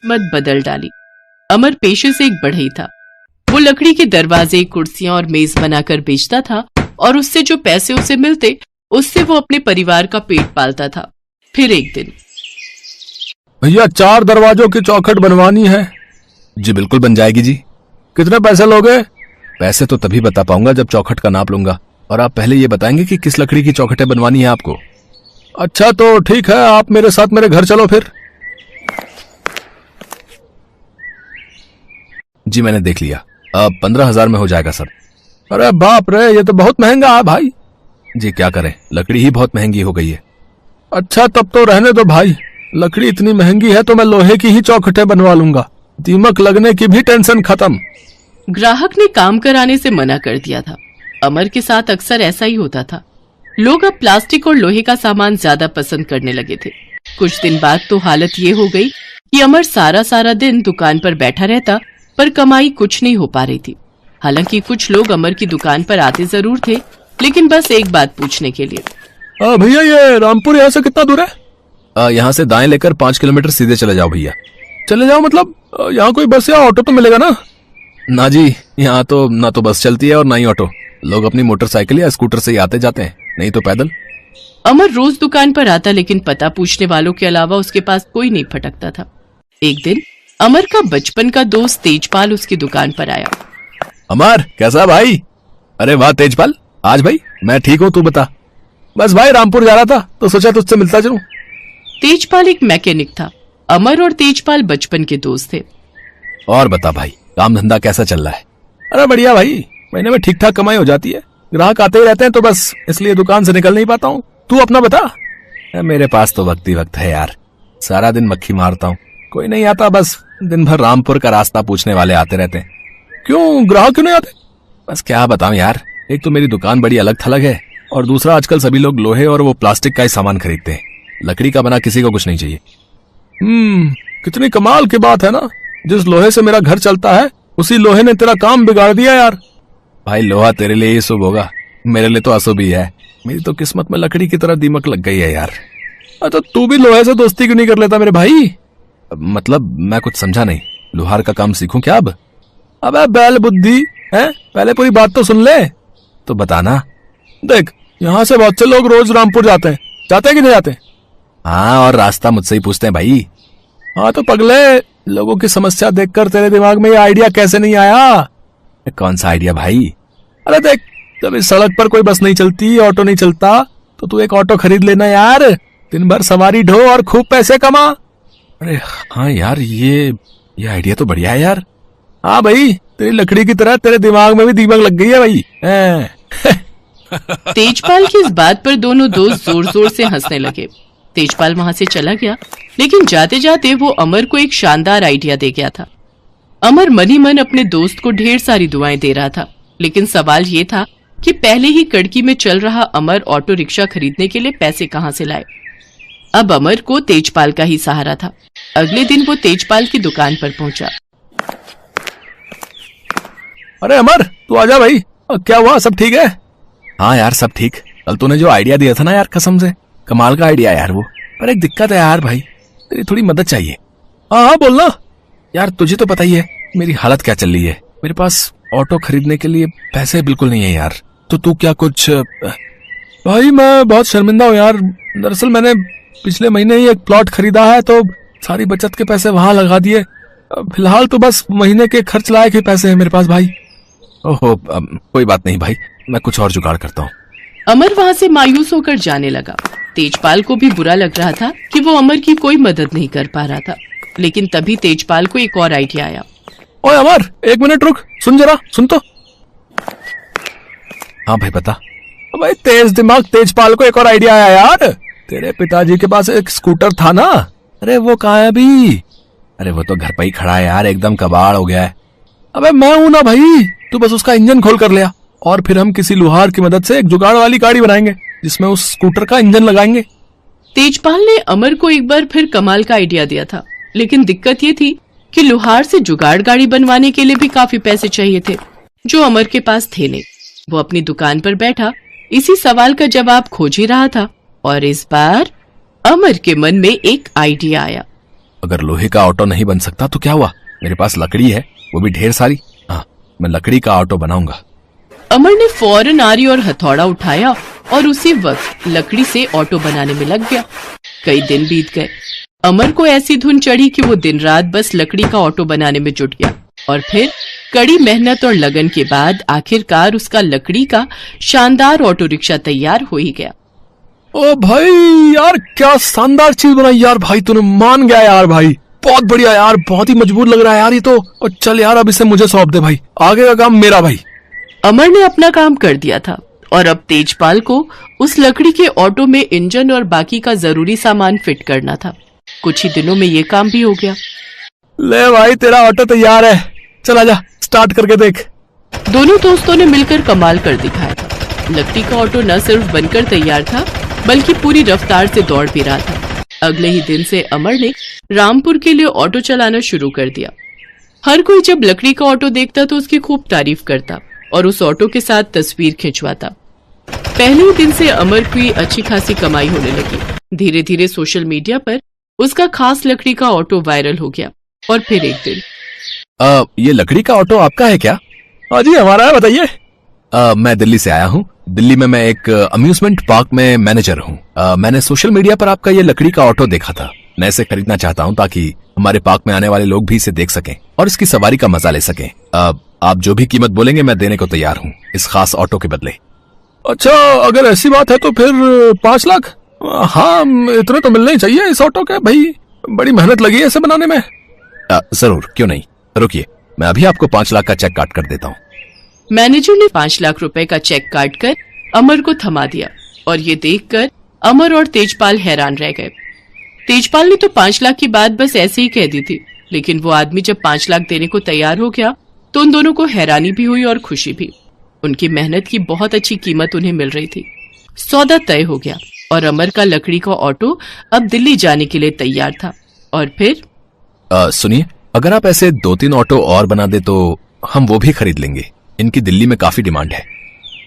किस्मत बदल डाली। अमर पेशे से एक बढ़ई था। वो लकड़ी के दरवाजे, कुर्सियां और मेज बनाकर बेचता था और उससे जो पैसे उसे मिलते उससे वो अपने परिवार का पेट पालता था। फिर एक दिन, भैया 4 दरवाजों की चौखट बनवानी है। जी बिल्कुल बन जाएगी जी। कितने पैसे लोगे? पैसे तो तभी बता पाऊंगा जब चौखट का नाप लूंगा, और आप पहले ये बताएंगे कि किस लकड़ी की चौखटें बनवानी है आपको। अच्छा तो ठीक है, आप मेरे साथ मेरे घर चलो फिर। जी मैंने देख लिया, अब 15,000 में हो जाएगा सब। अरे बाप रे, ये तो बहुत महंगा है भाई। जी क्या करें, लकड़ी ही बहुत महंगी हो गई है। अच्छा तब तो रहने दो भाई, लकड़ी इतनी महंगी है तो मैं लोहे की ही चौखटें बनवा लूंगा, दीमक लगने की भी टेंशन खत्म। ग्राहक ने काम कराने से मना कर दिया था। अमर के साथ अक्सर ऐसा ही होता था। लोग अब प्लास्टिक और लोहे का सामान ज्यादा पसंद करने लगे थे। कुछ दिन बाद तो हालत ये हो गई कि अमर सारा दिन दुकान पर बैठा रहता, पर कमाई कुछ नहीं हो पा रही थी। हालांकि कुछ लोग अमर की दुकान पर आते जरूर थे, लेकिन बस एक बात पूछने के लिए। भैया ये रामपुर यहाँ से कितना दूर है? यहाँ से दाएं लेकर 5 किलोमीटर सीधे चले जाओ भैया। चले जाओ मतलब यहाँ कोई बस या ऑटो तो मिलेगा ना? ना जी, यहाँ तो ना तो बस चलती है और ना ही ऑटो। लोग अपनी मोटरसाइकिल या स्कूटर से ही आते जाते हैं, नहीं तो पैदल। अमर रोज दुकान पर आता, लेकिन पता पूछने वालों के अलावा उसके पास कोई नहीं फटकता था। एक दिन अमर का बचपन का दोस्त तेजपाल उसकी दुकान पर आया। अमर कैसा भाई? अरे वाह तेजपाल, आज भाई मैं ठीक हूँ, तू बता। बस भाई रामपुर जा रहा था तो सोचा तुझसे मिलता चलूं। तेजपाल एक मैकेनिक था। अमर और तेजपाल बचपन के दोस्त थे। और बता भाई, काम धंधा कैसा चल रहा है? अरे बढ़िया भाई, महीने में ठीक ठाक कमाई हो जाती है। ग्राहक आते ही रहते हैं तो बस इसलिए दुकान से निकल नहीं पाता हूँ। तू अपना बता। मेरे पास तो वक्त है यार, सारा दिन मक्खी मारता हूँ, कोई नहीं आता। बस दिन भर रामपुर का रास्ता पूछने वाले आते रहते हैं। क्यों, ग्राहक क्यों नहीं आते? बस क्या बताऊं यार, एक तो मेरी दुकान बड़ी अलग थलग है, और दूसरा आजकल सभी लोग लोहे और वो प्लास्टिक का ही सामान खरीदते हैं। लकड़ी का बना किसी को कुछ नहीं चाहिए। कितनी कमाल की बात है ना, जिस लोहे से मेरा घर चलता है उसी लोहे ने तेरा काम बिगाड़ दिया यार। भाई लोहा तेरे लिए ही शुभ होगा, मेरे लिए तो अशुभ ही है। मेरी तो किस्मत में लकड़ी की तरह दीमक लग गई है यार। तो तू भी लोहे से दोस्ती क्यों नहीं कर लेता मेरे भाई? मतलब मैं कुछ समझा नहीं, लोहार का काम सीखूं क्या अब? अबे बैल बुद्धि है, पहले पूरी बात तो सुन ले। तो बताना। देख, यहाँ से बहुत से लोग रोज रामपुर जाते हैं कि नहीं जाते? हाँ, और रास्ता मुझसे ही पूछते हैं भाई। हाँ तो पगले, लोगों की समस्या देखकर तेरे दिमाग में ये आइडिया कैसे नहीं आया? कौन सा आइडिया भाई? अरे देख, जब इस सड़क पर कोई बस नहीं चलती, ऑटो नहीं चलता, तो तू एक ऑटो खरीद लेना यार। दिन भर सवारी ढो और खूब पैसे कमा। अरे हाँ यार, ये आइडिया तो बढ़िया है यार। हाँ भाई, तेरी लकड़ी की तरह तेरे दिमाग में भी दीमक लग गई है भाई। तेजपाल की इस बात पर दोनों दोस्त जोर जोर से हंसने लगे। तेजपाल वहां से चला गया, लेकिन जाते जाते वो अमर को एक शानदार आइडिया दे गया था। अमर मन ही मन अपने दोस्त को ढेर सारी दुआएं दे रहा था, लेकिन सवाल ये था कि पहले ही कड़की में चल रहा अमर ऑटो रिक्शा खरीदने के लिए पैसे कहां से लाए। अब अमर को तेजपाल का ही सहारा था। अगले दिन वो तेजपाल की दुकान पर पहुंचा। अरे अमर, तू आजा भाई। क्या हुआ, सब ठीक है? हाँ यार सब ठीक। कल तूने जो आइडिया दिया था ना यार, कसम से कमाल का आइडिया यार वो। पर एक दिक्कत है यार भाई, तेरी थोड़ी मदद चाहिए। हाँ बोलना। यार तुझे तो पता ही है मेरी हालत क्या चल रही है। मेरे पास ऑटो खरीदने के लिए पैसे बिल्कुल नहीं है यार। तो तू क्या कुछ... भाई मैं बहुत शर्मिंदा हूँ यार। दरअसल मैंने पिछले महीने ही एक प्लॉट खरीदा है, तो सारी बचत के पैसे वहां लगा दिए। फिलहाल तो बस महीने के खर्च लायक ही पैसे हैं मेरे पास भाई। ओहो, कोई बात नहीं भाई, मैं कुछ और जुगाड़ करता हूँ। अमर वहां से मायूस होकर जाने लगा। तेजपाल को भी बुरा लग रहा था कि वो अमर की कोई मदद नहीं कर पा रहा था, लेकिन तभी तेजपाल को एक और आइडिया आया। ओए अमर, 1 मिनट रुक, सुन जरा, सुन तो। हाँ भाई बता। भाई तेज दिमाग तेजपाल को एक और आइडिया आया यार। तेरे पिताजी के पास एक स्कूटर था ना, अरे वो कहाँ है अभी? अरे वो तो घर पे ही खड़ा है यार, एकदम कबाड़ हो गया है। अबे मैं हूं ना भाई, तू बस उसका इंजन खोल कर लिया, और फिर हम किसी लुहार की मदद से एक जुगाड़ वाली गाड़ी बनाएंगे जिसमें उस स्कूटर का इंजन लगाएंगे। तेजपाल ने अमर को एक बार फिर कमाल का आइडिया दिया था, लेकिन दिक्कत ये थी कि लुहार से जुगाड़ गाड़ी बनवाने के लिए भी काफी पैसे चाहिए थे, जो अमर के पास थे नहीं। वो अपनी दुकान पर बैठा इसी सवाल का जवाब खोज ही रहा था, और इस बार अमर के मन में एक आइडिया आया। अगर लोहे का ऑटो नहीं बन सकता तो क्या हुआ, मेरे पास लकड़ी है, वो भी ढेर सारी। हाँ, मैं लकड़ी का ऑटो बनाऊंगा। अमर ने फौरन आरी और हथौड़ा उठाया और उसी वक्त लकड़ी से ऑटो बनाने में लग गया। कई दिन बीत गए। अमर को ऐसी धुन चढ़ी कि वो दिन रात बस लकड़ी का ऑटो बनाने में जुट गया और फिर कड़ी मेहनत और लगन के बाद आखिरकार उसका लकड़ी का शानदार ऑटो रिक्शा तैयार हो ही गया। ओ भाई यार, क्या शानदार चीज बनाई यार भाई, तूने मान गया यार भाई, बहुत बढ़िया यार, बहुत ही मजबूत लग रहा है यार ये तो। और चल यार, अब इसे मुझे सौंप दे भाई, आगे का काम मेरा भाई। अमर ने अपना काम कर दिया था और अब तेजपाल को उस लकड़ी के ऑटो में इंजन और बाकी का जरूरी सामान फिट करना था। कुछ ही दिनों में ये काम भी हो गया। ले भाई, तेरा ऑटो तैयार है, चल आजा, स्टार्ट करके देख। दोनों दोस्तों ने मिलकर कमाल कर दिखाया था। लकड़ी का ऑटो न सिर्फ बनकर तैयार था बल्कि पूरी रफ्तार से दौड़ भी रहा था। अगले ही दिन से अमर ने रामपुर के लिए ऑटो चलाना शुरू कर दिया। हर कोई जब लकड़ी का ऑटो देखता तो उसकी खूब तारीफ करता और उस ऑटो के साथ तस्वीर खिंचवाता। पहले ही दिन से अमर की अच्छी खासी कमाई होने लगी। धीरे धीरे सोशल मीडिया पर उसका खास लकड़ी का ऑटो वायरल हो गया और फिर एक दिन, ये लकड़ी का ऑटो आपका है क्या? हाँ जी, हमारा है, बताइए। मैं दिल्ली से आया हूँ। दिल्ली में मैं एक अम्यूजमेंट पार्क में मैनेजर हूँ। मैंने सोशल मीडिया पर आपका ये लकड़ी का ऑटो देखा था। मैं इसे खरीदना चाहता हूँ ताकि हमारे पार्क में आने वाले लोग भी इसे देख सकें और इसकी सवारी का मजा ले सकें। आप जो भी कीमत बोलेंगे मैं देने को तैयार हूँ इस खास ऑटो के बदले। अच्छा, अगर ऐसी बात है तो फिर 5 लाख? हाँ, इतने तो मिलने ही चाहिए इस ऑटो के भाई, बड़ी मेहनत लगी है इसे बनाने में। जरूर, क्यों नहीं, रुकिए, मैं अभी आपको 5 लाख का चेक काट कर देता हूँ। मैनेजर ने 5 लाख रुपए का चेक काट कर अमर को थमा दिया और ये देखकर अमर और तेजपाल हैरान रह गए। तेजपाल ने तो 5 लाख की बात बस ऐसे ही कह दी थी, लेकिन वो आदमी जब 5 लाख देने को तैयार हो गया तो उन दोनों को हैरानी भी हुई और खुशी भी। उनकी मेहनत की बहुत अच्छी कीमत उन्हें मिल रही थी। सौदा तय हो गया और अमर का लकड़ी का ऑटो अब दिल्ली जाने के लिए तैयार था। और फिर सुनिए, अगर आप ऐसे 2-3 ऑटो और बना दे तो हम वो भी खरीद लेंगे, इनकी दिल्ली में काफी डिमांड है।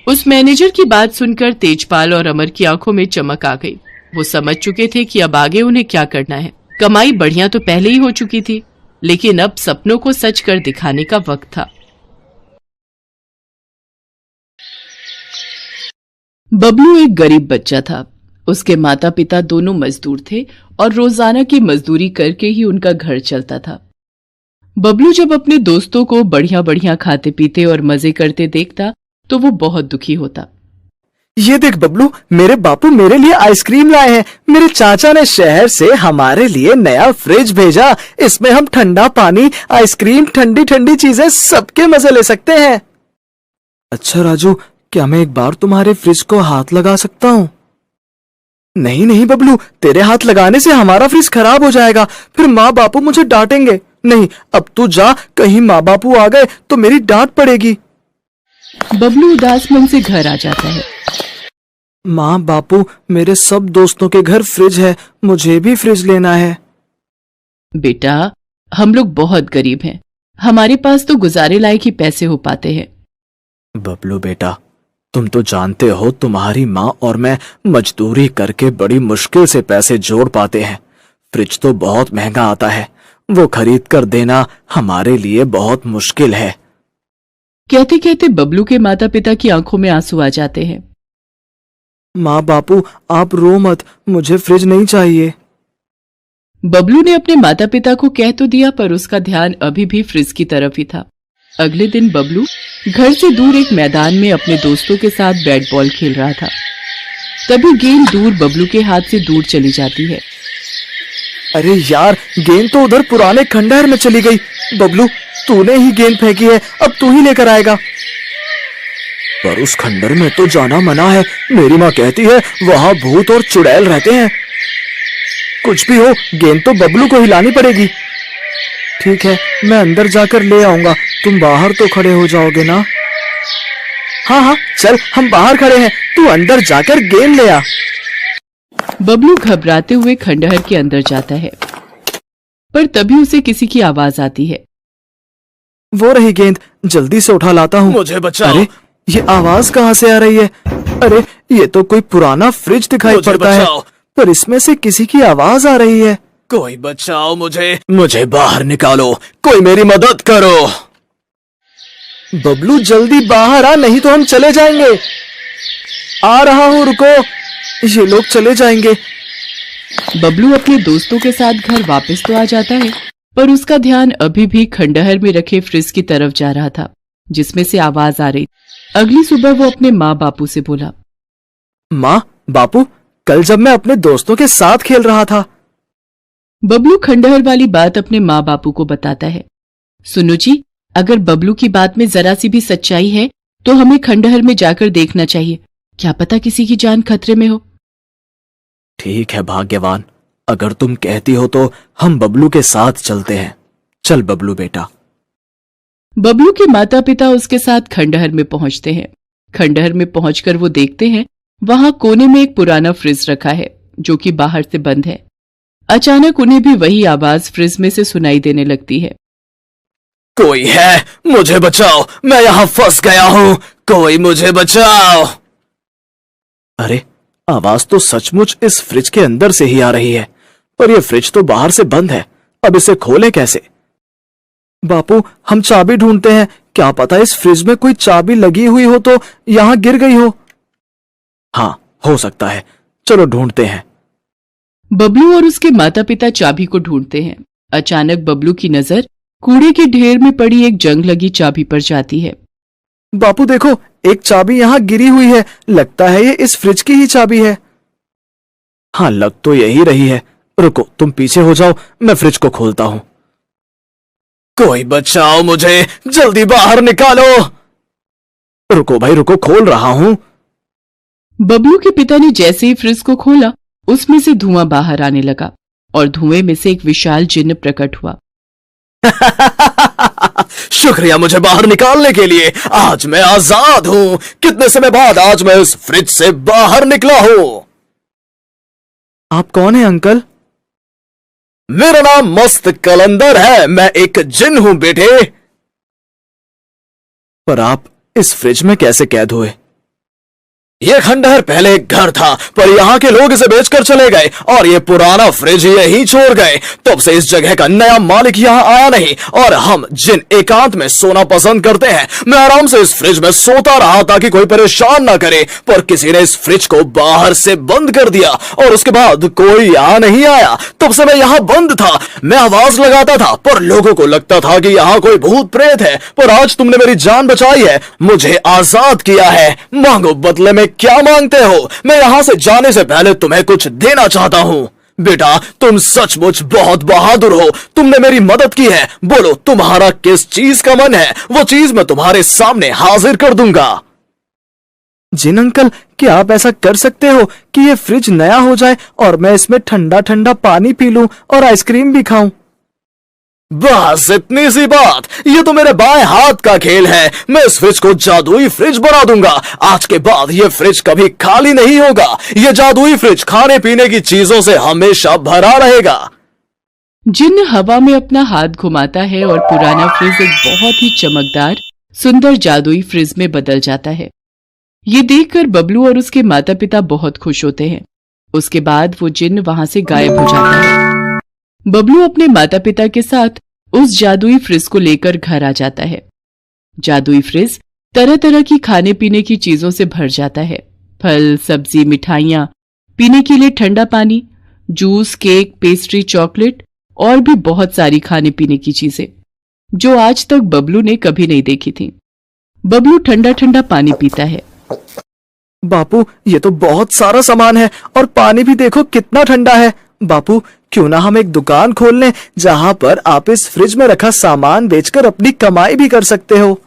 उस मैनेजर की बात सुनकर तेजपाल और अमर की आंखों में चमक आ गई। वो समझ चुके थे कि अब आगे उन्हें क्या करना है। कमाई बढ़िया तो पहले ही हो चुकी थी, लेकिन अब सपनों को सच कर दिखाने का वक्त था। बबलू एक गरीब बच्चा था। उसके माता पिता दोनों मजदूर थे और रोजाना की मजदूरी करके ही उनका घर चलता था। बबलू जब अपने दोस्तों को बढ़िया बढ़िया खाते पीते और मजे करते देखता तो वो बहुत दुखी होता। ये देख बबलू, मेरे बापू मेरे लिए आइसक्रीम लाए हैं। मेरे चाचा ने शहर से हमारे लिए नया फ्रिज भेजा। इसमें हम ठंडा पानी, आइसक्रीम, ठंडी ठंडी चीजें सबके मजे ले सकते हैं। अच्छा राजू, क्या मैं एक बार तुम्हारे फ्रिज को हाथ लगा सकता हूँ? नहीं नहीं बबलू, तेरे हाथ लगाने से हमारा फ्रिज खराब हो जाएगा, फिर माँ बापू मुझे डांटेंगे। नहीं, अब तू जा, कहीं माँ बापू आ गए तो मेरी डांट पड़ेगी। बबलू उदास मन से घर आ जाता है। माँ बापू, मेरे सब दोस्तों के घर फ्रिज है, मुझे भी फ्रिज लेना है। बेटा, हम लोग बहुत गरीब हैं, हमारे पास तो गुजारे लायक ही पैसे हो पाते हैं। बबलू बेटा, तुम तो जानते हो तुम्हारी माँ और मैं मजदूरी करके बड़ी मुश्किल से पैसे जोड़ पाते हैं। फ्रिज तो बहुत महंगा आता है, वो खरीद कर देना हमारे लिए बहुत मुश्किल है। कहते कहते बबलू के माता पिता की आंखों में आंसू आ जाते हैं। माँ बापू, आप रो मत, मुझे फ्रिज नहीं चाहिए। बबलू ने अपने माता पिता को कह तो दिया, पर उसका ध्यान अभी भी फ्रिज की तरफ ही था। अगले दिन बबलू घर से दूर एक मैदान में अपने दोस्तों के साथ बैट बॉल खेल रहा था। तभी गेंद दूर बबलू के हाथ से दूर चली जाती है। अरे यार, गेंद तो उधर पुराने खंडहर में चली गई। बबलू, तूने ही गेंद फेंकी है, अब तू ही लेकर आएगा। पर उस खंडहर में तो जाना मना है, मेरी माँ कहती है वहां भूत और चुड़ैल रहते हैं। कुछ भी हो, गेंद तो बबलू को हिलानी पड़ेगी। ठीक है, मैं अंदर जाकर ले आऊंगा, तुम बाहर तो खड़े हो जाओगे ना? हाँ हाँ चल, हम बाहर खड़े हैं, तू अंदर जाकर गेंद ले आ। बबलू घबराते हुए खंडहर के अंदर जाता है, पर तभी उसे किसी की आवाज आती है। वो रही गेंद, जल्दी से उठा लाता हूँ। मुझे बचाओ। अरे, ये आवाज कहाँ से आ रही है? अरे, ये तो कोई पुराना फ्रिज दिखाई पड़ता है, पर इसमें से किसी की आवाज आ रही है। कोई बचाओ मुझे, मुझे बाहर निकालो, कोई मेरी मदद करो। बबलू जल्दी बाहर आ, नहीं तो हम चले जाएंगे। आ रहा हूँ, रुको, ये लोग चले जाएंगे। बबलू अपने दोस्तों के साथ घर वापस तो आ जाता है, पर उसका ध्यान अभी भी खंडहर में रखे फ्रिज की तरफ जा रहा था, जिसमें से आवाज आ रही। अगली सुबह वो अपने माँ बापू से बोला, माँ बापू, कल जब मैं अपने दोस्तों के साथ खेल रहा था। बबलू खंडहर वाली बात अपने माँ बापू को बताता है। सुनो जी, अगर बबलू की बात में जरा सी भी सच्चाई है तो हमें खंडहर में जाकर देखना चाहिए, क्या पता किसी की जान खतरे में हो। ठीक है भाग्यवान, अगर तुम कहती हो तो हम बबलू के साथ चलते हैं। चल बबलू बेटा। बबलू के माता पिता उसके साथ खंडहर में पहुंचते हैं। खंडहर में पहुंचकर वो देखते हैं वहां कोने में एक पुराना फ्रिज रखा है जो कि बाहर से बंद है। अचानक उन्हें भी वही आवाज फ्रिज में से सुनाई देने लगती है। कोई है, मुझे बचाओ, मैं यहाँ फंस गया हूँ, कोई मुझे बचाओ। अरे, आवाज तो सचमुच इस फ्रिज के अंदर से ही आ रही है, पर यह फ्रिज तो बाहर से बंद है, अब इसे खोलें कैसे? बापू, हम चाबी ढूंढते हैं, क्या पता इस फ्रिज में कोई चाबी लगी हुई हो तो यहाँ गिर गई हो। हाँ, हो सकता है, चलो ढूंढते हैं। बबलू और उसके माता पिता चाबी को ढूंढते हैं। अचानक बबलू की नजर कूड़े के ढेर में पड़ी एक जंग लगी चाबी पर जाती है। बापू देखो, एक चाबी यहाँ गिरी हुई है, लगता है ये इस फ्रिज की ही चाबी है। हाँ, लग तो यही रही है। रुको, तुम पीछे हो जाओ, मैं फ्रिज को खोलता हूँ। कोई बचाओ मुझे, जल्दी बाहर निकालो। रुको भाई रुको, खोल रहा हूँ। बबलू के पिता ने जैसे ही फ्रिज को खोला, उसमें से धुआं बाहर आने लगा और धुएं में से एक विशाल जिन्न प्रकट हुआ। शुक्रिया मुझे बाहर निकालने के लिए, आज मैं आजाद हूँ। कितने समय बाद आज मैं इस फ्रिज से बाहर निकला हूँ। आप कौन हैं अंकल? मेरा नाम मस्त कलंदर है, मैं एक जिन हूं बेटे। पर आप इस फ्रिज में कैसे कैद हुए? यह खंडहर पहले एक घर था, पर यहाँ के लोग इसे बेचकर चले गए और ये पुराना फ्रिज यहीं छोड़ गए। तब से इस जगह का नया मालिक यहाँ आया नहीं और हम जिन एकांत में सोना पसंद करते हैं। मैं आराम से इस फ्रिज में सोता रहा ताकि कोई परेशान ना करे, पर किसी ने इस फ्रिज को बाहर से बंद कर दिया और उसके बाद कोई यहाँ नहीं आया। तब से मैं यहाँ बंद था। मैं आवाज लगाता था पर लोगों को लगता था कि यहाँ कोई भूत प्रेत है, पर आज तुमने मेरी जान बचाई है, मुझे आजाद किया है। मांगो, बदले में क्या मांगते हो? मैं यहां से जाने से पहले तुम्हें कुछ देना चाहता हूं। बेटा, तुम सचमुच बहुत बहादुर हो, तुमने मेरी मदद की है। बोलो, तुम्हारा किस चीज का मन है, वो चीज मैं तुम्हारे सामने हाजिर कर दूंगा। जिन अंकल, क्या आप ऐसा कर सकते हो कि ये फ्रिज नया हो जाए और मैं इसमें ठंडा ठंडा पानी पी लूं और आइसक्रीम भी खाऊं? बस इतनी सी बात, ये तो मेरे बाएं हाथ का खेल है। मैं इस फ्रिज को जादुई फ्रिज बना दूंगा। आज के बाद ये फ्रिज कभी खाली नहीं होगा। ये जादुई फ्रिज खाने पीने की चीजों से हमेशा भरा रहेगा। जिन्न हवा में अपना हाथ घुमाता है और पुराना फ्रिज एक बहुत ही चमकदार सुंदर जादुई फ्रिज में बदल जाता है। ये देखकर बबलू और उसके माता पिता बहुत खुश होते हैं। उसके बाद वो जिन्न वहां से गायब हो जाता है। बबलू अपने माता पिता के साथ उस जादुई फ्रिज को लेकर घर आ जाता है। जादुई फ्रिज तरह तरह की खाने पीने की चीजों से भर जाता है। फल, सब्जी, मिठाइयाँ, पीने के लिए ठंडा पानी, जूस, केक, पेस्ट्री, चॉकलेट और भी बहुत सारी खाने पीने की चीजें जो आज तक बबलू ने कभी नहीं देखी थी। बबलू ठंडा ठंडा पानी पीता है। बापू, ये तो बहुत सारा सामान है और पानी भी देखो कितना ठंडा है। बापू, क्यों ना हम एक दुकान खोल लें जहां पर आप इस फ्रिज में रखा सामान बेचकर अपनी कमाई भी कर सकते हो।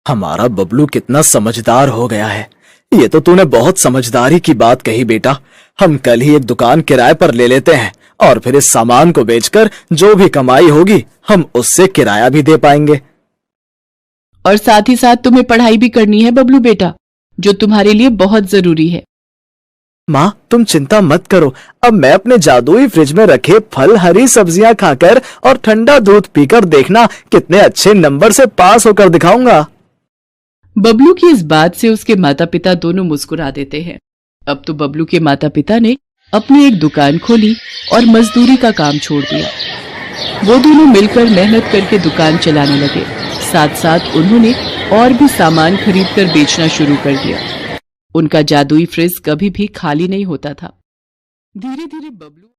हमारा बबलू कितना समझदार हो गया है। ये तो तूने बहुत समझदारी की बात कही बेटा। हम कल ही एक दुकान किराए पर ले लेते हैं और फिर इस सामान को बेचकर जो भी कमाई होगी हम उससे किराया भी दे पाएंगे। और साथ ही साथ तुम्हें पढ़ाई भी करनी है बबलू बेटा, जो तुम्हारे लिए बहुत जरूरी है। माँ, तुम चिंता मत करो, अब मैं अपने जादुई फ्रिज में रखे फल, हरी सब्जियां खाकर और ठंडा दूध पीकर देखना कितने अच्छे नंबर से पास होकर दिखाऊंगा। बबलू की इस बात से उसके माता पिता दोनों मुस्कुरा देते हैं। अब तो बबलू के माता पिता ने अपनी एक दुकान खोली और मजदूरी का काम छोड़ दिया। वो दोनों मिलकर मेहनत करके दुकान चलाने लगे। साथ साथ उन्होंने और भी सामान खरीदकर बेचना शुरू कर दिया। उनका जादुई फ्रिज कभी भी खाली नहीं होता था। धीरे धीरे बबलू